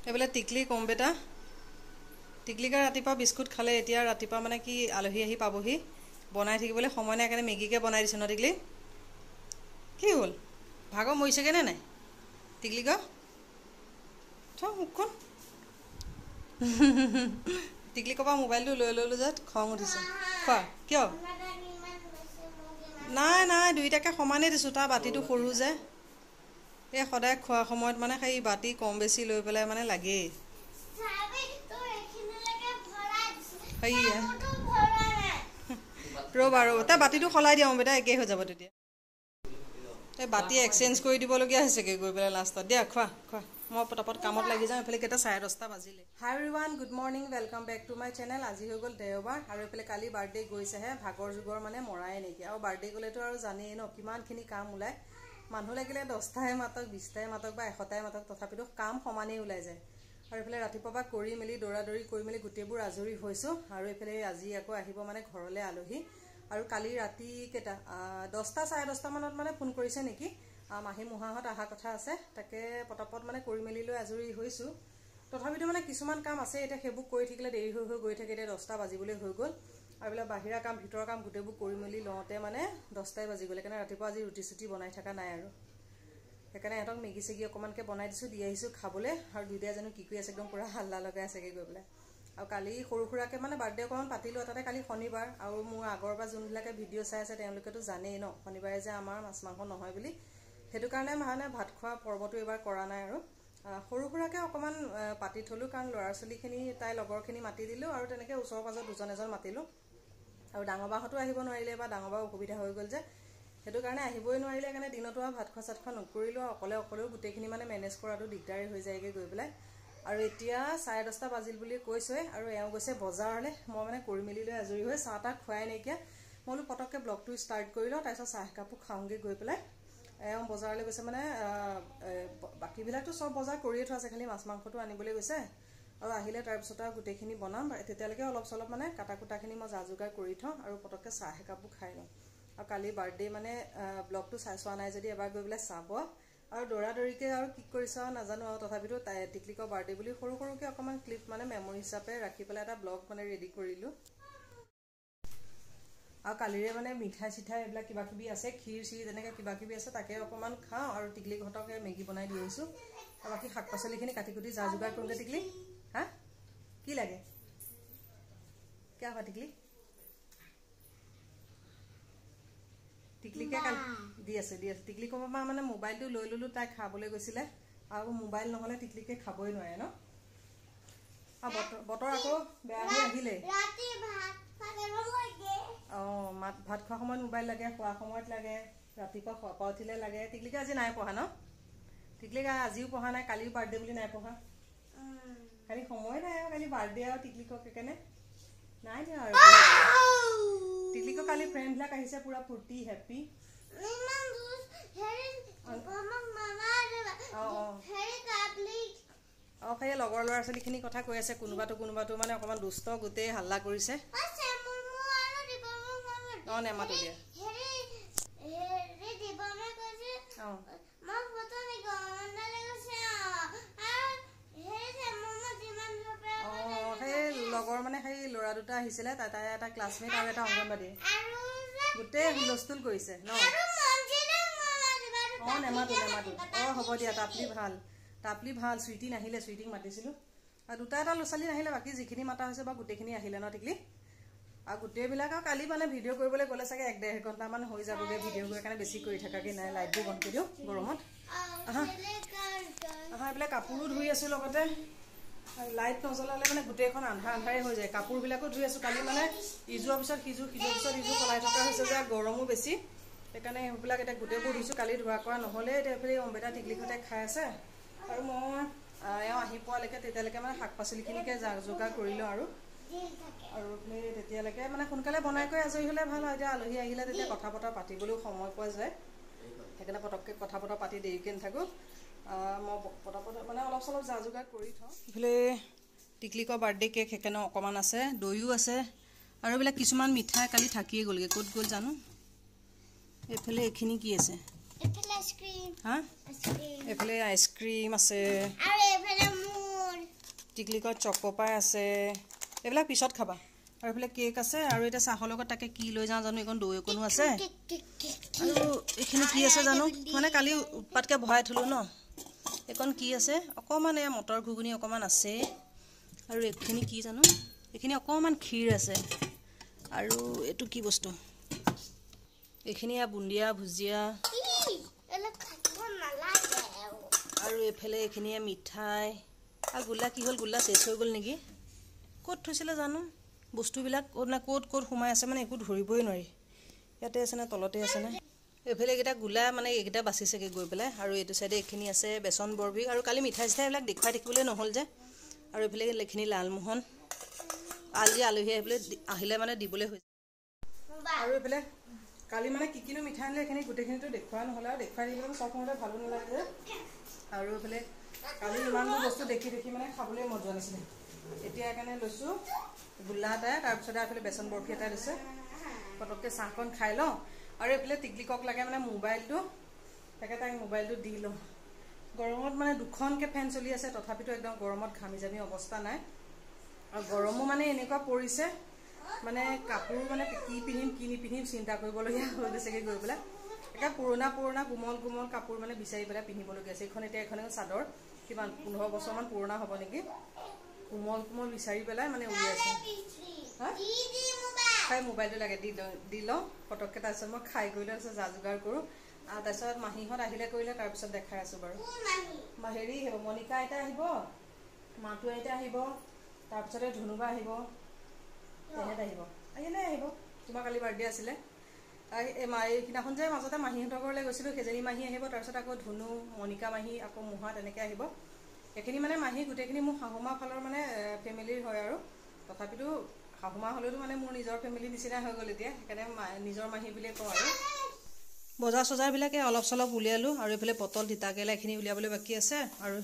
এবেলে টিকলি কম বেটা টিকলিকা ৰাতিপুৱা বিস্কুট খালে এতিয়া ৰাতিপুৱা মানে কি আলহী আহি পাবহি বনাই থাকিবলৈ সময় নাই কাৰণে মেগীকে বনাই দিছ ন টিকলি কি হ'ল ভাগৰ মৰিছেগে নে নাই টিকলিকা থ মুখখন টিকলি কবা মোবাইলটো লৈ ললো যে খং উঠিছে খোৱা কিয় নাই নাই দুইটাকে সমানেই দিছোঁ তাৰ বাতিটো সৰু যে এই সদায় খোৱা সময়ত মানে সেই বাতি কম বেছি লৈ পেলাই মানে লাগেই ৰ'বা ৰ'বা তাৰ বাতিটো সলাই দিওঁ বেটা একেই হৈ যাব তেতিয়া এই বাতি এক্সচেঞ্জ কৰি দিবলগীয়া হৈছেগৈ গৈ পেলাই লাষ্টত দিয়া খোৱা খোৱা মই পটাপট কামত লাগি যাওঁ এইফালে কেইটা 10:30 বাজিলে hi everyone good morning welcome back to my channel আজি হৈ গ'ল দেওবাৰ আৰু এইফালে কালি বাৰ্থডে গৈছেহে ভাগৰ যুগৰ মানে মৰাই নেকি আৰু বাৰ্থডে গ'লেতো আৰু জানেই ন কিমানখিনি কাম ওলায় মানুহ লাগিলে 10টাই মাতক 20টাই মাতক বা 100টাই মাতক তথাপিতো কাম সমানেই ওলাই যায় আৰু এইফালে ৰাতিপুৱা কৰি মেলি দৌৰা-দৌৰি কৰি মেলি গোটেইবোৰ আজৰি হৈছোঁ আৰু এইফালে আজি আকৌ আহিব মানে ঘৰলৈ আলহী আৰু কালি ৰাতি কেইটা 10টা 10:30 মানত মানে ফোন কৰিছে নেকি মাহী মুহাহঁত অহা কথা আছে তাকে পটাপট মানে কৰি মেলি লৈ আজৰি হৈছোঁ তথাপিতো মানে কিছুমান কাম আছে এতিয়া সেইবোৰ কৰি থাকিলে দেৰি হৈ গৈ থাকে এতিয়া 10টা বাজিবলৈ হৈ গ'ল আৰু এইবিলাক বাহিৰা কাম ভিতৰৰ কাম গোটেইবোৰ কৰি মেলি লওঁতে মানে 10টাই বাজি গ'ল সেইকাৰণে ৰাতিপুৱা আজি ৰুটি চুটি বনাই থকা নাই আৰু সেইকাৰণে ইহঁতক মেগী চেগী অকণমানকৈ বনাই দিছোঁ দি আহিছোঁ খাবলৈ আৰু দুইটাই জানো কি কৰি আছে একদম পূৰা হাল্লা লগাই আছেগৈ গৈ পেলাই আৰু কালি সৰু সুৰাকৈ মানে বাৰ্থডে অকণমান পাতিলোঁ তাতে কালি শনিবাৰ আৰু মোৰ আগৰ পৰা যোনবিলাকে ভিডিঅ' চাই আছে তেওঁলোকেতো জানেই ন শনিবাৰে যে আমাৰ মাছ মাংস নহয় বুলি সেইটো কাৰণে মানে ভাত খোৱা পৰ্বটো এইবাৰ কৰা নাই আৰু সৰু সুৰাকৈ অকণমান পাতি থ'লোঁ কাৰণ ল'ৰা ছোৱালীখিনি তাই লগৰখিনি মাতি দিলোঁ আৰু তেনেকৈ ওচৰৰ পাজৰ দুজন এজন মাতিলোঁ আৰু ডাঙৰ বাহঁতো আহিব নোৱাৰিলে বা ডাঙৰ বাৰ অসুবিধা হৈ গ'ল যে সেইটো কাৰণে আহিবই নোৱাৰিলে সেইকাৰণে দিনতো আৰু ভাত খোৱা চাত খোৱা নকৰিলোঁ অকলেও গোটেইখিনি মানে মেনেজ কৰাটো দিগদাৰী হৈ যায়গৈ গৈ পেলাই আৰু এতিয়া 10:30 বাজিল বুলি কৈছোঁৱে আৰু এওঁ গৈছে বজাৰলৈ মই মানে কৰি মেলি লৈ আজৰি হৈ চাহ তাহ খুৱাই নাইকিয়া মই বোলো পটককৈ ব্লগটো ষ্টাৰ্ট কৰি লওঁ তাৰপিছত চাহ একাপো খাওঁগৈ গৈ পেলাই এওঁ বজাৰলৈ গৈছে মানে বাকীবিলাকতো চব বজাৰ কৰিয়ে থোৱা আছে খালি মাছ মাংসটো আনিবলৈ গৈছে আৰু আহিলে তাৰপিছত আৰু গোটেইখিনি বনাম তেতিয়ালৈকে অলপ চলপ মানে কাটা কুটাখিনি মই যা যোগাৰ কৰি থওঁ আৰু পটককৈ চাহ একাপো খাই লওঁ আৰু কালি বাৰ্থডে মানে ব্লগটো চোৱা নাই যদি এবাৰ গৈ পেলাই চাব আৰু দৌৰাদৌৰিকৈ আৰু কি কৰিছে আৰু নাজানো আৰু তথাপিতো টিকলিকৰ বাৰ্থডে বুলি সৰু সৰুকৈ অকণমান ক্লিপ মানে মেমৰি হিচাপে ৰাখি পেলাই এটা ব্লগ মানে ৰেডি কৰিলোঁ আৰু কালিৰে মানে মিঠাই চিঠাই এইবিলাক কিবা কিবি আছে ক্ষীৰ চিৰ তেনেকৈ কিবা কিবি আছে তাকে অকণমান খাওঁ আৰু টিকলিহঁতক মেগী বনাই দি আহিছোঁ আৰু বাকী শাক পাচলিখিনি কাটি কুটি যা যোগাৰ কৰোঁগৈ টিকলি হা কি লাগে কিয় হয় টিকলি টিকলিকে কালি দি আছে টিকলি ক'ব মানে মোবাইলটো লৈ ল'লোঁ তাই খাবলৈ গৈছিলে আৰু মোবাইল নহ'লে টিকলিকে খাবই নোৱাৰে ন আৰু বতৰ আকৌ বেয়া হৈ আহিলে অঁ ভাত খোৱা সময়ত মোবাইল লাগে খোৱা সময়ত লাগে ৰাতিপুৱা খোৱা পৰা উঠিলে লাগে টিকলিকে আজি নাই পঢ়া ন টিকলিকে আজিও পঢ়া নাই কালিও বাৰ্থডে বুলি নাই পঢ়া খালি সময় নাই আৰু কালি বাৰ্থডে আৰু টিকলিকক সেইকাৰণে নাই দিয়া আৰু টিকলিকৰ কালি ফ্ৰেণ্ডবিলাক আহিছে পুৰা ফূৰ্তি হেপ্পী অঁ সেই লগৰ ল'ৰা ছোৱালীখিনিৰ কথা কৈ আছে কোনোবাটো মানে অকণমান দুষ্ট গোটেই হাল্লা কৰিছে অঁ নেমাতো দিয়া অঁ সেই লগৰ মানে সেই ল'ৰা দুটা আহিছিলে তাই এটা ক্লাছমেট আৰু এটা অংগনবাদী গোটেই হুলস্থুল কৰিছে ন অঁ নেমাতো অঁ হ'ব দিয়া তাপলি ভাল চুইটি নাহিলে চুইটিক মাতিছিলোঁ আৰু দুটা এটা ল'ৰা ছোৱালী নাহিলে বাকী যিখিনি মাতা হৈছে বা গোটেইখিনি আহিলে ন টিকলি আৰু গোটেইবিলাক আৰু কালি মানে ভিডিঅ' কৰিবলৈ গ'লে চাগে 1-1.5 ঘণ্টামান হৈ যাবগৈ ভিডিঅ' কৰি কাৰণে বেছি কৰি থাকাকৈ নাই লাইটবোৰ বন্ধ কৰি দিওঁ গৰমত এইবিলাক কাপোৰো ধুই আছোঁ লগতে লাইট নজ্বলালে মানে গোটেইখন আন্ধাৰে হৈ যায় কাপোৰবিলাকো ধুই আছোঁ কালি মানে ইজোৱাৰ পিছত সিজোৰ পিছত ইজোৰ সলাই থকা হৈছে যে গৰমো বেছি সেইকাৰণে সেইবিলাক এতিয়া গোটেইবোৰ ধুইছোঁ কালি ধোৱা কৰা নহ'লে এতিয়া এইফালে অম্বেটা টিকলিহঁতে খাই আছে আৰু মই এওঁ আহি পোৱালৈকে তেতিয়ালৈকে মানে শাক পাচলিখিনিকে যোগাৰ কৰিলোঁ আৰু তেতিয়ালৈকে মানে সোনকালে বনাই কৰি আজৰি হ'লে ভাল হয় এতিয়া আলহী আহিলে তেতিয়া কথা বতৰা পাতিবলৈও সময় পোৱা যায় সেইকাৰণে পটককৈ কথা বতৰা পাতি দেৰিকৈ নাথাকোঁ মই পটাপট মানে অলপ চলপ যা যোগাৰ কৰি থওঁ এইফালে টিকলিকৰ বাৰ্থডে কেক সেইকাৰণে অকণমান আছে দৈও আছে আৰু এইবিলাক কিছুমান মিঠাই কালি থাকিয়ে গ'লগৈ ক'ত গ'ল জানো এইফালে এইখিনি কি আছে হা এইফালে আইচক্ৰীম আছে টিকলিকৰ চকোপাই আছে এইবিলাক পিছত খাবা আৰু এইফালে কেক আছে আৰু এটা চাহৰ লগত তাকে কি লৈ যাওঁ জানো এখন দৈ অকণো আছে আৰু এইখিনি কি আছে জানো মানে কালি উৎপাতকৈ ভৰাই থলোঁ ন এখন কি আছে অকণমান এয়া মটৰ ঘুগুনি অকণমান আছে আৰু এইখিনি কি জানো এইখিনি অকণমান ক্ষীৰ আছে আৰু এইটো কি বস্তু এইখিনি বুন্দিয়া ভুজিয়া আৰু এইফালে এইখিনি মিঠাই আৰু গোল্লা কি হ'ল গোল্লা শেষ হৈ গ'ল নেকি ক'ত থৈছিলে জানো বস্তুবিলাক ক'ত সোমাই আছে মানে একো ধৰিবই নোৱাৰি ইয়াতে আছে নে তলতে আছে নে এইফালে এইকেইটা গোলা মানে এইকেইটা বাচিছেগৈ গৈ পেলাই আৰু এইটো চাইডে এইখিনি আছে বেচন বৰবি আৰু কালি মিঠাই চিঠাই এইবিলাক দেখুৱাই থাকিবলৈ নহ'ল যে আৰু এইফালে এইখিনি লালমোহন আজি আলহী আহিলে মানে দিবলৈ হৈছে আৰু এইফালে কালি মানে কিনো মিঠাই আনিলে এইখিনি গোটেইখিনিতো দেখুওৱা নহ'লে আৰু দেখুৱাই দিবলৈ চব সময়তে ভালো নালাগে যে আৰু এইফালে কালি ইমানবোৰ বস্তু দেখি মানে খাবলৈ মন যোৱা নাছিলে এতিয়া সেইকাৰণে লৈছোঁ গোল্লা এটা তাৰপিছতে এইফালে বেচন বৰফি এটা লৈছে পটককৈ চাহকণ খাই লওঁ আৰু এইফালে টিকলিকক লাগে মানে মোবাইলটো তাকে তাইক মোবাইলটো দি লওঁ গৰমত মানে দুখনকৈ ফেন চলি আছে তথাপিতো একদম গৰমত ঘামি জামি অৱস্থা নাই আৰু গৰমো মানে এনেকুৱা পৰিছে মানে কাপোৰ মানে কি পিন্ধিম কি নিপিন্ধিম চিন্তা কৰিবলগীয়া হৈ গৈছেগৈ গৈ পেলাই একে পুৰণা কোমল কাপোৰ মানে বিচাৰি পেলাই পিন্ধিবলগীয়া আছে এইখন এতিয়া এখন চাদৰ কিমান 15 বছৰমান পুৰণা হ'ব নেকি কোমল বিচাৰি পেলাই মানে উলিয়াইছে তাই মোবাইলটো লাগে দি লওঁ পটককৈ তাৰপিছত মই খাই কৰি লৈ যা যোগাৰ কৰোঁ আৰু তাৰপিছত মাহীহঁত আহিলে কৰিলে তাৰপিছত দেখাই আছোঁ বাৰু হেৰি আহিব মণিকা আইতা আহিব মাতু আইতা আহিব তাৰপিছতে ধুনুবা আহিব তেহেঁত আহিব তোমাৰ কালি বাৰ্থডে আছিলে এইদিনাখন যে মাজতে মাহীহঁতৰ ঘৰলৈ গৈছিলোঁ সেইজনী মাহী আহিব তাৰপিছত আকৌ ধুনু মণিকা মাহী আকৌ মুহা তেনেকৈ আহিব এইখিনি মানে মাহী গোটেইখিনি মোৰ শাহুমা ফালৰ মানে ফেমিলিৰ হয় আৰু তথাপিতো শাহুমা হ'লেতো মানে মোৰ নিজৰ ফেমিলিৰ নিচিনা হৈ গ'ল এতিয়া সেইকাৰণে নিজৰ মাহী বুলিয়ে কওঁ আৰু বজাৰ চজাৰবিলাকে অলপ চলপ উলিয়ালোঁ আৰু এইফালে পটল তিতাকেৰেলা এইখিনি উলিয়াবলৈ বাকী আছে আৰু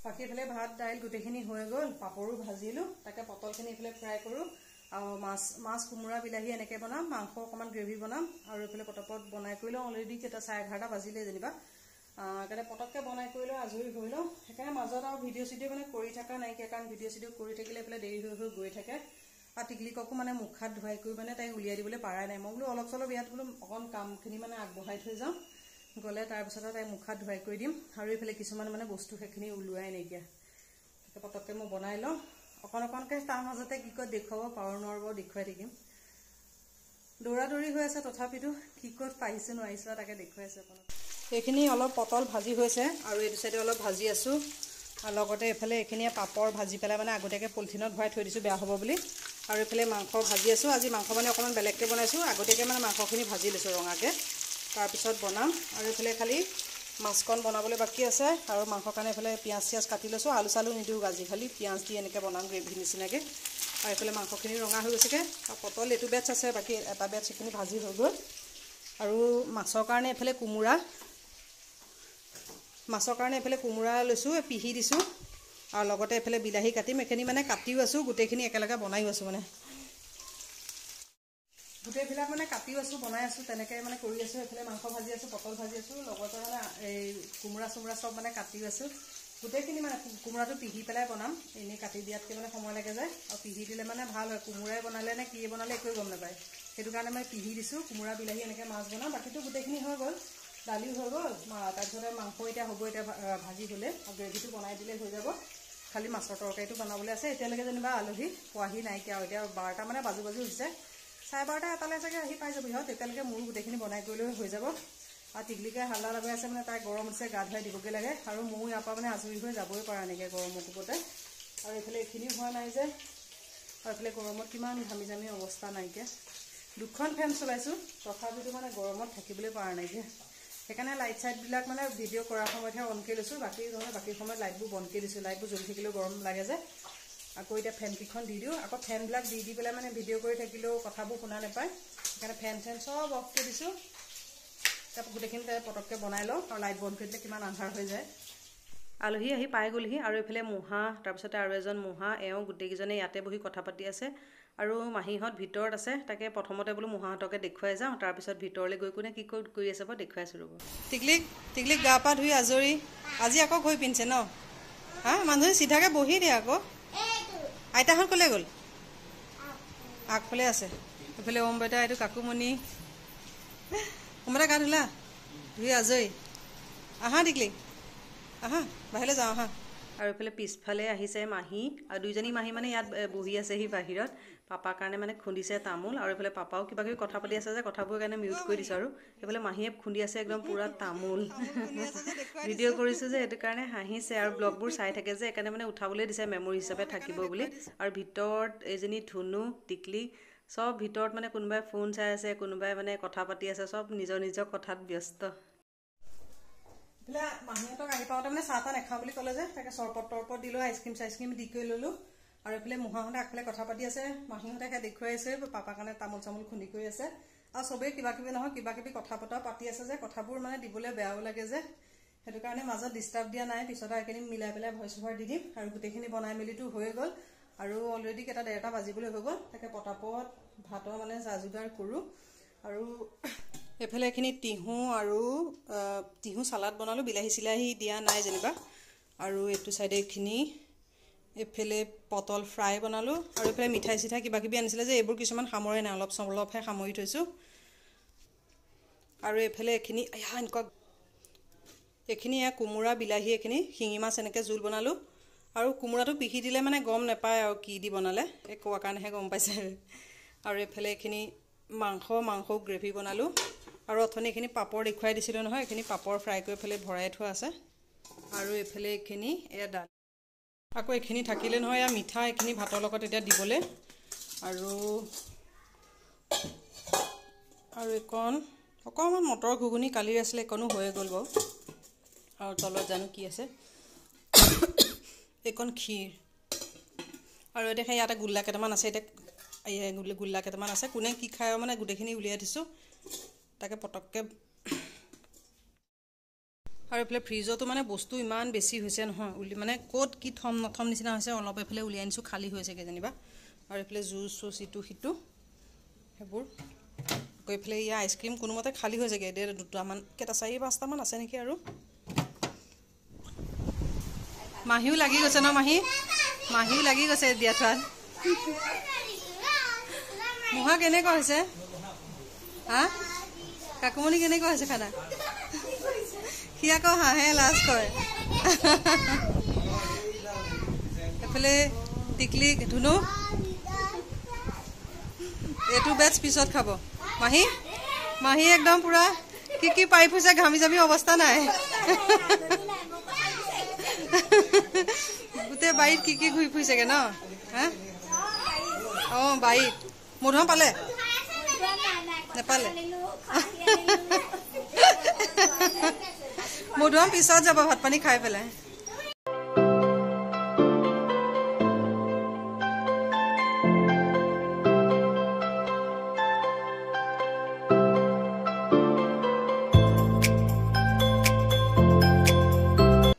বাকী এইফালে ভাত দাইল গোটেইখিনি হৈ গ'ল পাপৰো ভাজিলোঁ তাকে পটলখিনি এইফালে ফ্ৰাই কৰোঁ আৰু মাছ কোমোৰা বিলাহী এনেকৈ বনাম মাংস অকণমান গ্ৰেভি বনাম আৰু এইফালে পটপট বনাই কৰি লওঁ অলৰেডি কেইটা 11:30 বাজিলে যেনিবা সেইকাৰণে পটককৈ বনাই কৰি লওঁ আজৰি হৈ লওঁ সেইকাৰণে মাজত আৰু ভিডিঅ' চিডিঅ' মানে কৰি থকা নাইকিয়া কাৰণ ভিডিঅ' চিডিঅ' কৰি থাকিলে এইফালে দেৰি হৈ গৈ থাকে আৰু টিকলিককো মানে মুখ হাত ধুৱাই কৰি মানে তাইক উলিয়াই দিবলৈ পাৰাই নাই মই বোলো অলপ চলপ ইয়াত বোলো অকণ কামখিনি মানে আগবঢ়াই থৈ যাওঁ গ'লে তাৰপিছতে তাইক মুখ হাত ধুৱাই কৰি দিম আৰু এইফালে কিছুমান মানে বস্তু সেইখিনি ওলোৱাই নাইকিয়া তাকে পটককৈ মই বনাই লওঁ অকণকৈ তাৰ মাজতে কি ক'ত দেখুৱাব পাৰোঁ নোৱাৰিব দেখুৱাই থাকিম দৌৰা দৌৰি হৈ আছে তথাপিতো কি ক'ত পাৰিছোঁ নোৱাৰিছোঁ তাকে দেখুৱাই আছে অকণ এইখিনি অলপ পটল ভাজি হৈছে আৰু এইটো চাইডে অলপ ভাজি আছোঁ আৰু লগতে এইফালে এইখিনিয়ে পাপৰ ভাজি পেলাই মানে আগতীয়াকৈ পলিথিনত ভৰাই থৈ দিছোঁ বেয়া হ'ব বুলি আৰু এইফালে মাংস ভাজি আছোঁ আজি মাংস মানে অকণমান বেলেগকৈ বনাইছোঁ আগতীয়াকৈ মানে মাংসখিনি ভাজি লৈছোঁ ৰঙাকৈ তাৰপিছত বনাম আৰু এইফালে খালি মাছকণ বনাবলৈ বাকী আছে আৰু মাংসৰ কাৰণে এইফালে পিঁয়াজ চিয়াজ কাটি লৈছোঁ আলু চালু নিদিওঁ আজি খালি পিঁয়াজ দি এনেকৈ বনাম গ্ৰেভি নিচিনাকৈ আৰু এইফালে মাংসখিনি ৰঙা হৈ গৈছেগৈ আৰু পটল এইটো বেটছ আছে বাকী এটা বেটছ সেইখিনি ভাজি হৈ গ'ল আৰু মাছৰ কাৰণে এইফালে কোমোৰা লৈছোঁ পিহি দিছোঁ আৰু লগতে এইফালে বিলাহী কাটিম এইখিনি মানে কাটিও আছোঁ গোটেইখিনি একেলগে বনাইও আছোঁ মানে গোটেইবিলাক মানে কাটিও আছোঁ বনাই আছোঁ তেনেকৈ মানে কৰি আছোঁ এইফালে মাংস ভাজি আছোঁ পটল ভাজি আছোঁ লগতে মানে এই কোমোৰা চোমোৰা চব মানে কাটিও আছোঁ গোটেইখিনি মানে কোমোৰাটো পিহি পেলাই বনাম এনেই কাটি দিয়াতকৈ মানে সময় লাগে যায় আৰু পিহি দিলে মানে ভাল হয় কোমোৰাই বনালে নে কি বনালে একোৱে গম নাপায় সেইটো কাৰণে মই পিহি দিছোঁ কোমোৰা বিলাহী এনেকৈ মাছ বনাম বাকীটো গোটেইখিনি হৈ গ'ল দালিও হৈ গ'ল তাৰপিছতে মাংস এতিয়া হ'ব এতিয়া ভাজি হ'লে আৰু গ্ৰেভিটো বনাই দিলে হৈ যাব খালি মাছৰ তৰকাৰীটো বনাবলৈ আছে এতিয়ালৈকে যেনিবা আলহী পোৱাহি নাইকিয়া আৰু এতিয়া 12টা মানে বাজু হৈছে 12:30 এটালৈ চাগে আহি পাই যাব সিহঁত তেতিয়ালৈকে মোৰো গোটেইখিনি বনাই কৰি লৈ হৈ যাব আৰু টিকলিকে হাল্লা লগাই আছে মানে তাই গৰম উঠিছে গা ধুৱাই দিবগৈ লাগে আৰু ময়ো ইয়াৰ পৰা মানে আজৰি হৈ যাবই পৰা নাইকিয়া গৰমৰ কোবতে আৰু এইফালে এইখিনিও হোৱা নাই যে আৰু এইফালে গৰমত কিমান ঘামি জামি অৱস্থা নাইকিয়া দুখন ফেন চলাইছোঁ তথাপিতো মানে গৰমত থাকিবলৈ পৰা নাইকিয়া সেইকাৰণে লাইট চাইটবিলাক মানে ভিডিঅ' কৰাৰ সময়তহে অন কৰি লৈছোঁ বাকী সময়ত লাইটবোৰ বন্ধ কৰি দিছোঁ লাইটবোৰ জ্বলি থাকিলেও গৰম লাগে যে আকৌ এতিয়া ফেনকেইখন দি দিওঁ আকৌ ফেনবিলাক দি পেলাই মানে ভিডিঅ' কৰি থাকিলেও কথাবোৰ শুনা নাপায় সেইকাৰণে ফেন চব অফ কৰি দিছোঁ তাৰপৰা গোটেইখিনি পটককৈ বনাই লওঁ আৰু লাইট বন্ধ কৰি দিলে কিমান আন্ধাৰ হৈ যায় আলহী আহি পাই গ'লহি আৰু এইফালে মুহা তাৰপিছতে আৰু এজন মুহা এওঁ গোটেইকেইজনে ইয়াতে বহি কথা পাতি আছে আৰু মাহীহঁত ভিতৰত আছে তাকে প্ৰথমতে বোলো মুহাহঁতকে দেখুৱাই যাওঁ তাৰপিছত ভিতৰলৈ গৈ কোনে কি কৰি আছে বাৰু দেখুৱাই আছোঁ ৰ'ব টিকলিক গা পা ধুই আজৰি আজি আকৌ ঘড়ী পিন্ধিছে ন হা মানুহজনী চিধাকৈ বহি দিয়ে আকৌ আইতাহঁত ক'লে গ'ল আগফালে আছে এইফালে ওম বেটা এইটো কাকুমণি ওম বেটা গা ধুলা ধুই আজৰি আহা টিকলি আহা বাহিৰলৈ যাওঁ আহা আৰু এইফালে পিছফালে আহিছে মাহী আৰু দুইজনী মাহী মানে ইয়াত বহি আছেহি বাহিৰত পাপাৰ কাৰণে মানে খুন্দিছে তামোল আৰু এইফালে পাপাও কিবা কিবি কথা পাতি আছে যে কথাবোৰ কাৰণে মিউট কৰি দিছোঁ আৰু এইফালে মাহীয়ে খুন্দি আছে একদম পুৰা তামোল ভিডিঅ' কৰিছোঁ যে সেইটো কাৰণে হাঁহিছে আৰু ব্লগবোৰ চাই থাকে যে সেইকাৰণে মানে উঠাবলৈ দিছে মেমৰি হিচাপে থাকিব বুলি আৰু ভিতৰত এইজনী ধুনু টিকলি সব ভিতৰত মানে কোনোবাই ফোন চাই আছে কোনোবাই মানে কথা পাতি আছে সব নিজৰ নিজৰ কথাত ব্যস্ত এইফালে মাহীহঁতক আহি পাওঁতে মানে চাহ তাহ নাখাওঁ বুলি ক'লে যে তাকে চৰপত তৰপত দিলোঁ আইচক্ৰীম দি কৰি ল'লোঁ আৰু এইফালে মুহাহঁতে আগফালে কথা পাতি আছে মাহীহঁতে সেয়া দেখুৱাই আছে পাপাৰ কাৰণে তামোল চামোল খুন্দি কৰি আছে আৰু চবেই কিবা কিবি নহয় কিবা কিবি কথা পতা পাতি আছে যে কথাবোৰ মানে দিবলৈ বেয়াও লাগে যে সেইটো কাৰণে মাজত ডিষ্টাৰ্ব দিয়া নাই পিছত এইখিনি মিলাই পেলাই ভইচ অভাৰ দি দিম আৰু গোটেইখিনি বনাই মেলিটো হৈ গ'ল আৰু অলৰেডি কেইটা 1:30 বাজিবলৈ হৈ গ'ল তাকে পটাপট ভাতৰ মানে যা যোগাৰ কৰোঁ আৰু এইফালে এইখিনি তিহু আৰু তিহু চালাড বনালোঁ বিলাহী চিলাহী দিয়া নাই যেনিবা আৰু এইটো চাইডে এইখিনি এইফালে পটল ফ্ৰাই বনালোঁ আৰু এইফালে মিঠাই চিঠাই কিবা কিবি আনিছিলে যে এইবোৰ কিছুমান সামৰে নাই অলপহে সামৰি থৈছোঁ আৰু এইফালে এইখিনি এনেকুৱা এইখিনি কোমোৰা বিলাহী এইখিনি শিঙি মাছ এনেকৈ জোল বনালোঁ আৰু কোমোৰাটো পিহি দিলে মানে গম নাপায় আৰু কি দি বনালে এই কোৱাৰ কাৰণেহে গম পাইছে আৰু এইফালে এইখিনি মাংস গ্ৰেভি বনালোঁ আৰু অথনি এইখিনি পাপৰ দেখুৱাই দিছিলোঁ নহয় এইখিনি পাপৰ ফ্ৰাই কৰি পেলাই ভৰাই থোৱা আছে আৰু এইফালে এইখিনি এয়া দালি আকৌ এইখিনি থাকিলে নহয় এয়া মিঠা এইখিনি ভাতৰ লগত এতিয়া দিবলৈ আৰু এইকণ অকণমান মটৰ ঘুগুনি কালিৰ আছিলে এইকণো হৈয়ে গ'ল বাৰু আৰু তলত জানো কি আছে এইকণ ক্ষীৰ আৰু এতিয়া ইয়াতে গোল্লা কেইটামান আছে এতিয়া গোল্লা কেইটামান আছে কোনে কি খায় মানে গোটেইখিনি উলিয়াই দিছোঁ তাকে পটককৈ আৰু এইফালে ফ্ৰিজতো মানে বস্তু ইমান বেছি হৈছে নহয় মানে ক'ত কি থম নথম নিচিনা হৈছে অলপ এইফালে উলিয়াই আনিছোঁ খালী হৈছেগৈ যেনিবা আৰু এইফালে জুচ চুচ ইটো সিটো সেইবোৰ আকৌ এইফালে ইয়াৰ আইচক্ৰীম কোনোমতে খালী হৈছেগৈ দুটামান কেইটা 4-5টামান আছে নেকি আৰু মাহীও লাগি গৈছে ন মাহীও লাগি গৈছে দিয়া থোৱাত মুহা কেনেকুৱা হৈছে হা কাকুমণি কেনেকুৱা হৈছে খানা সি আকৌ হাঁহে লাজ কৰে এইফালে টিকলি ধুনু এইটো বেটছ পিছত খাব মাহী একদম পুৰা কি পাই ফুৰিছে ঘামি জামি অৱস্থা নাই গোটেই বাৰীত কি ঘূৰি ফুৰিছেগে ন হা অঁ বাৰীত মধুম পালে নেপালে মধুম পিছত যাব ভাত পানী খাই পেলাই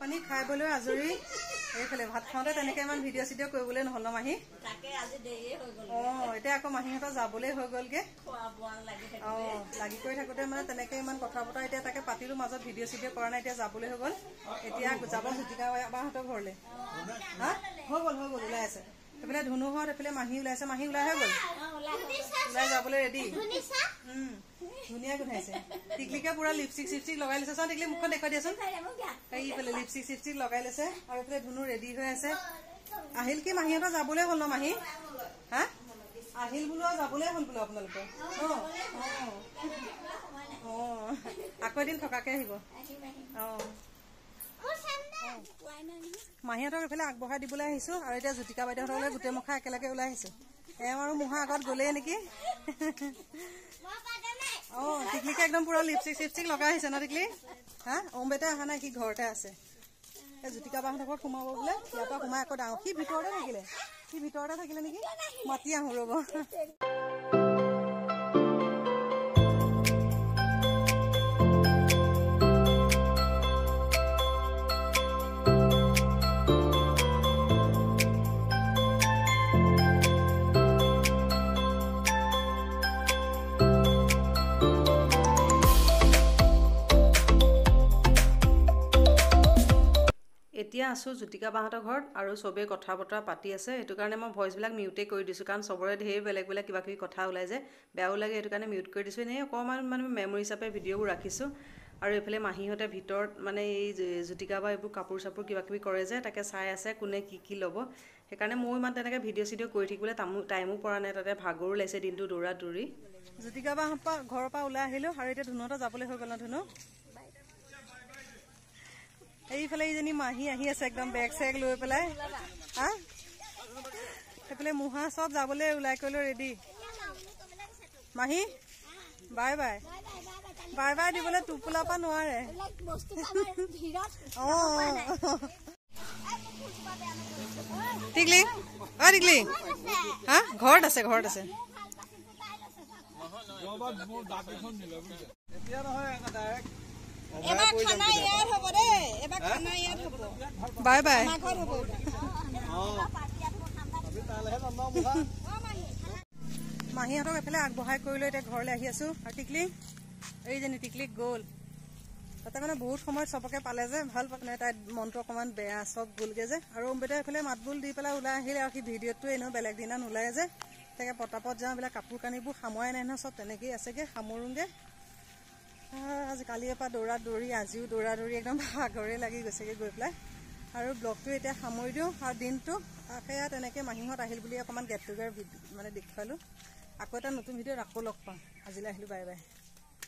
পানী খাই বলৈ আজৰি এইফালে ভাত খাওঁতে তেনেকৈ ইমান ভিডিঅ' চিডিঅ' কৰিবলৈ নহ'ল ন মাহী অঁ এতিয়া আকৌ মাহীহঁতৰ যাবলৈ হৈ গ'লগৈ অঁ লাগি কৰি থাকোঁতে মানে তেনেকৈ ইমান কথা বতৰা এতিয়া তাকে পাতিলোঁ মাজত ভিডিঅ' চিডিঅ' কৰা নাই এতিয়া যাবলৈ হৈ গ'ল এতিয়া যাব জ্যোতিকা বাহঁতৰ ঘৰলৈ হা হৈ গ'ল ওলাই আছে এইফালে ধুনুহঁত এইফালে মাহী ওলাইছে মাহী ওলাই হৈ গ'ল ওলাই যাবলৈ ৰেডি ধুনীয়া গোন্ধাইছে টিকলিকে পুৰা লিপষ্টিক চিপষ্টিক লগাই লৈছে চোৱা টিকলি মুখখন দেখুৱাই দিয়াচোন এইফালে লিপষ্টিক চিপষ্টিক লগাই লৈছে আৰু এইফালে ধুনু ৰেডি হৈ আছে আহিল কি মাহীহঁতৰ যাবলৈ হ'ল ন মাহী হা আহিল বোলো যাবলৈ হ'ল বোলো আপোনালোকৰ অঁ আকৌ এদিন থকাকৈ আহিব অঁ মাহীহঁতক এইফালে আগবঢ়াই দিবলৈ আহিছোঁ আৰু এতিয়া জ্যোতিকা বাইদেউহঁতলৈ গোটেই মুখা একেলগে ওলাই আহিছোঁ এওঁ আৰু মুহা আগত গ'লেই নেকি অঁ টিকলিকে একদম পুৰা লিপষ্টিক চিপষ্টিক লগাই আহিছে ন টিকলি হা ওম বেটা অহা নাই সি ঘৰতে আছে এই জ্যোতিকা বাহঁতৰ ঘৰত সোমাব বোলে ইয়াৰ পৰা সোমাই আকৌ ডাঙৰ সি ভিতৰতে থাকিলে নেকি মাতি আহোঁ ৰ'ব এতিয়া আছোঁ জ্যোতিকা বাহঁতৰ ঘৰত আৰু চবেই কথা বতৰা পাতি আছে সেইটো কাৰণে মই ভইচবিলাক মিউটেই কৰি দিছোঁ কাৰণ চবৰে ধেৰ বেলেগ বেলেগ কিবা কিবি কথা ওলাই যায় বেয়াও লাগে সেইটো কাৰণে মিউট কৰি দিছোঁ এনেই অকণমান মানে মেমৰি হিচাপে ভিডিঅ'বোৰ ৰাখিছোঁ আৰু এইফালে মাহীহঁতে ভিতৰত মানে এই জ্যোতিকা বা এইবোৰ কাপোৰ চাপোৰ কিবা কিবি কৰে যে তাকে চাই আছে কোনে কি ল'ব সেইকাৰণে মই ইমান তেনেকৈ ভিডিঅ' চিডিঅ' কৰি থাকিবলৈ টাইমো পৰা নাই তাতে ভাগৰো লাগিছে দিনটো দৌৰা দৌৰি জ্যোতিকা বা ঘৰৰ পৰা ওলাই আহিলোঁ আৰু এতিয়া ধুনুহঁতৰ যাবলৈ হৈ গ'ল ন ধুনু এইফালে এইজনী মাহী আহি আছে একদম বেগ চেগ লৈ পেলাই হা সেইফালে মুহা চব যাবলৈ ওলাই কৰিলোঁ ৰেডি মাহী বাই বাই বাই বাই দিবলৈ টোপোলা পৰা নোৱাৰে টিকলি টিকলি হা ঘৰত আছে বাই বাই মাহীহঁতক এফালে আগবঢ়াই কৰি লৈ এতিয়া ঘৰলৈ আহি আছো আৰু টিকলি এইজনী টিকলিক গ'ল তাতে মানে বহুত সময়ত চবকে পালে যে ভাল মানে তাইৰ মনটো অকণমান বেয়া চব গ'লগে যে আৰু অম্বিতা এইফালে মাতবোল দি পেলাই ওলাই আহিলে আৰু সি ভিডিঅ'টো এনেও বেলেগ দিনা নোলায় যে তাকে পটাপট যাওঁ এইবিলাক কাপোৰ কানিবোৰ সামৰাই নাই নহয় চব তেনেকেই আছেগে সামৰোঁগে আজি কালিৰ পৰা দৌৰা দৌৰি আজিও দৌৰা দৌৰি একদম ভাগৰে লাগি গৈছেগৈ গৈ পেলাই আৰু ব্লগটো এতিয়া সামৰি দিওঁ আৰু দিনটো সেয়া তেনেকৈ মাহীহঁত আহিল বুলি অকণমান গেট টুগেডাৰ মানে দেখুৱালোঁ আকৌ এটা নতুন ভিডিঅ'ত আকৌ লগ পাম আজিলৈ আহিলোঁ বাই বাই